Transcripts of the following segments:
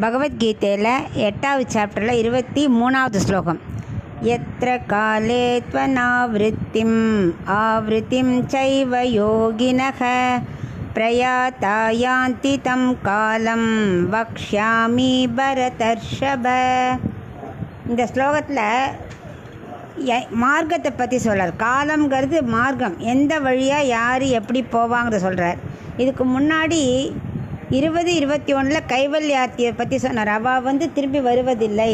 பகவத்கீதையில் 8வது சாப்டரில் 23வது ஸ்லோகம். எத்திர காலே த்வனாவ்ருத்திம் ஆவ்ருத்திம் சைவ யோகினஹ பிரயாதா யாந்தி தம் காலம் வக்ஷ்யாமி பரதர்ஷப. இந்த ஸ்லோகத்தில் மார்க்கத்தை பற்றி சொல்கிறார். காலம்ங்கிறது மார்க்கம், எந்த வழியாக யார் எப்படி போவாங்கிறத சொல்கிறார். இதுக்கு முன்னாடி 20-21 கைவல்யாத்தியை பற்றி சொன்னார். அவள் திரும்பி வருவதில்லை,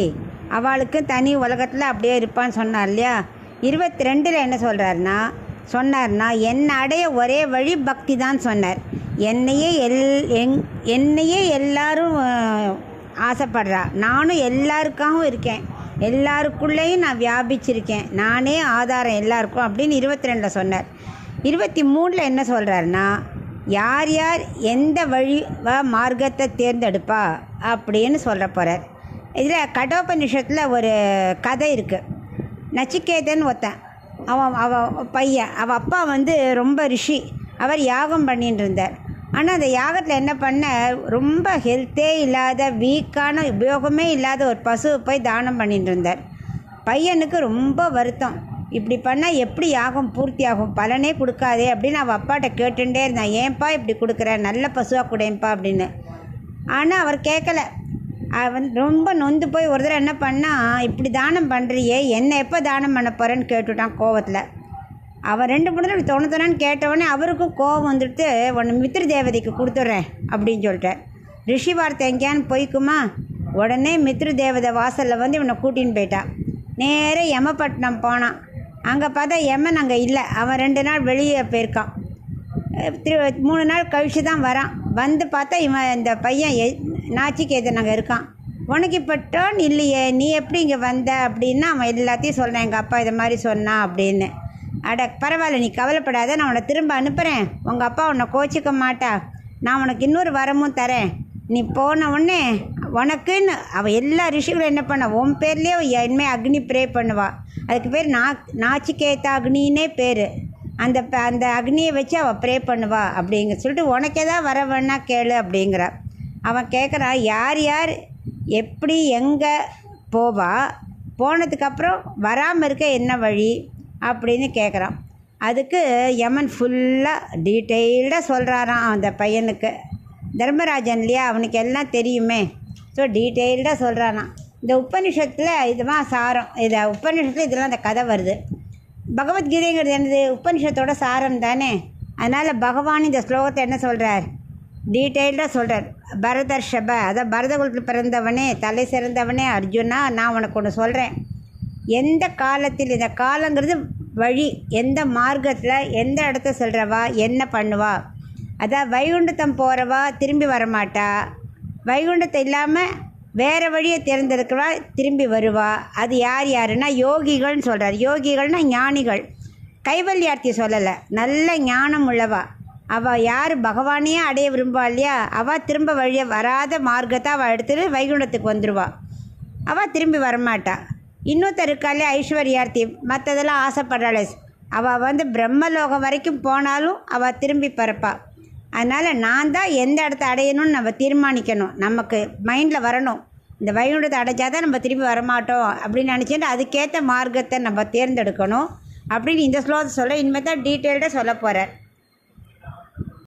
அவளுக்கு தனி உலகத்தில் அப்படியே இருப்பான்னு சொன்னார் இல்லையா. 22 என்ன சொன்னார்னா என்னை அடைய ஒரே வழி பக்தி தான் சொன்னார். என்னையே எல்லாரும் ஆசைப்படுறா, நானும் எல்லாருக்காகவும் இருக்கேன், எல்லாருக்குள்ளேயும் நான் வியாபிச்சிருக்கேன், நானே ஆதாரம் எல்லாருக்கும் அப்படின்னு 22 சொன்னார். 23 என்ன சொல்கிறாருன்னா, யார் யார் எந்த வழி மார்க்கத்தை தேர்ந்தெடுப்பா அப்படின்னு சொல்ல போகிறார். இதில் கடோபனிஷத்தில் ஒரு கதை இருக்குது. நச்சிகேதன் ஒருத்தன், அவன் பையன், அவள் அப்பா ரொம்ப ரிஷி, அவர் யாகம் பண்ணிட்டு இருந்தார். ஆனால் அந்த யாகத்தில் என்ன பண்ண, ரொம்ப ஹெல்த்தே இல்லாத வீக்கான உபயோகமே இல்லாத ஒரு பசுவை போய் தானம் பண்ணிட்டு இருந்தார். பையனுக்கு ரொம்ப வருத்தம், இப்படி பண்ணால் எப்படி யாகம் பூர்த்தி ஆகும், பலனே கொடுக்காதே அப்படின்னு அவள் அப்பாட்ட கேட்டுட்டே இருந்தான். ஏன்ப்பா இப்படி கொடுக்குற, நல்ல பசுவாக கொடுப்பா அப்படின்னு. ஆனால் அவர் கேட்கல. அவன் ரொம்ப நொந்து போய் ஒரு தடவை என்ன பண்ணால், இப்படி தானம் பண்ணுறியே, என்னை எப்போ தானம் பண்ண போகிறேன்னு கேட்டுவிட்டான் கோவத்தில். அவன் 2-3 தடவை தோணுத்தோன்னு கேட்டவொடனே அவருக்கும் கோவம் வந்துட்டு, உன்னை மித்ரு தேவதைக்கு கொடுத்துட்றேன் அப்படின்னு சொல்லிட்டார். ரிஷி வார்த்தை எங்கேயான்னு போய்க்குமா. உடனே மித்ரு தேவதை வாசலில் இவனை கூட்டின்னு போயிட்டான். நேரே யமப்பட்டினம் போனான். அங்கே பார்த்தா யமன் அங்கே இல்லை, அவன் 2 நாள் வெளியே போயிருக்கான். 3 நாள் கழித்து தான் வரான். பார்த்தா இவன் இந்த பையன் நாச்சிகேதன் அங்கே இருக்கான். உனக்கு இப்போ டேர்ன் இல்லையே, நீ எப்படி இங்கே வந்த அப்படின்னா அவன் எல்லாத்தையும் சொல்கிறேன், எங்கள் அப்பா இதை மாதிரி சொன்னான் அப்படின்னு. அட பரவாயில்ல, நீ கவலைப்படாத, நான் உன்னை திரும்ப அனுப்புகிறேன், உங்கள் அப்பா உன்னை கோச்சிக்க மாட்டா, நான் உனக்கு இன்னொரு வரமும் தரேன். நீ போன உடனே உனக்குன்னு அவள் எல்லா ரிஷிகளும் என்ன பண்ண, உன் பேர்லேயே இனிமேல் அக்னி ப்ரே பண்ணுவாள். அதுக்கு பேர் நாச்சிகேதா அக்னின்னே பேர். அந்த அக்னியை வச்சு அவள் ப்ரே பண்ணுவா அப்படிங்க சொல்லிட்டு, உனக்கு எதாவது வர வேணா கேளு அப்படிங்கிறா. அவன் கேட்குறான், யார் யார் எப்படி எங்கே போவா, போனதுக்கப்புறம் வராமல் இருக்க என்ன வழி அப்படின்னு கேட்குறான். அதுக்கு யமன் ஃபுல்லாக டீட்டெயில்டாக சொல்கிறாராம் அந்த பையனுக்கு. தர்மராஜன் இல்லையா, அவனுக்கு எல்லாம் தெரியுமே. ஸோ டீட்டெயில்டாக சொல்கிறானாம். இந்த உபநிஷத்தில் இதுதான் சாரம். இதை உபநிஷத்தில் இதெல்லாம் அந்த கதை வருது. பகவத்கீதைங்கிறது என்னது, உபநிஷத்தோட சாரம் தானே. அதனால் பகவான் இந்த ஸ்லோகத்தை என்ன சொல்கிறார், டீட்டெயில்டாக சொல்கிறார். பரதர்ஷப, அதான் பரதகுலத்தில் பிறந்தவனே, தலை சிறந்தவனே அர்ஜுனா, நான் உனக்கு ஒன்று சொல்கிறேன். எந்த காலத்தில், இந்த காலங்கிறது வழி, எந்த மார்க்கத்தில் எந்த இடத்த சொல்கிறவா என்ன பண்ணுவா. அதான் வைகுண்டத்தம் போகிறவா திரும்பி வரமாட்டா, வைகுண்டத்தை இல்லாமல் வேறு வழியை தேர்ந்தெடுக்கிறவா திரும்பி வருவா. அது யாருன்னா யோகிகள்னு சொல்கிறார். யோகிகள்னால் ஞானிகள். கைவல்யார்த்தி சொல்லலை, நல்ல ஞானம் உள்ளவா. அவள் யார் பகவானையே அடைய விரும்புவா இல்லையா, அவள் திரும்ப வழியை வராத மார்க்கத்தை அவள் எடுத்துகிட்டு வைகுண்டத்துக்கு வந்துடுவா, அவள் திரும்பி வரமாட்டா. இன்னொருத்தர் இருக்காளே ஐஸ்வர்யார்த்தி, மற்றதெல்லாம் ஆசைப்படுறாளே, அவள் பிரம்மலோகம் வரைக்கும் போனாலும் அவள் திரும்பி பறப்பா. அதனால் நான் தான் எந்த இடத்த அடையணும்னு நம்ம தீர்மானிக்கணும், நமக்கு மைண்டில் வரணும். இந்த வைகுண்டத்தை அடைஞ்சாதான் நம்ம திரும்பி வரமாட்டோம் அப்படின்னு நினச்சிட்டு அதுக்கேற்ற மார்க்கத்தை நம்ம தேர்ந்தெடுக்கணும் அப்படின்னு இந்த ஸ்லோகத்தை சொல்ல இனிமேல் தான் டீட்டெயில்டாக சொல்ல போகிறார்.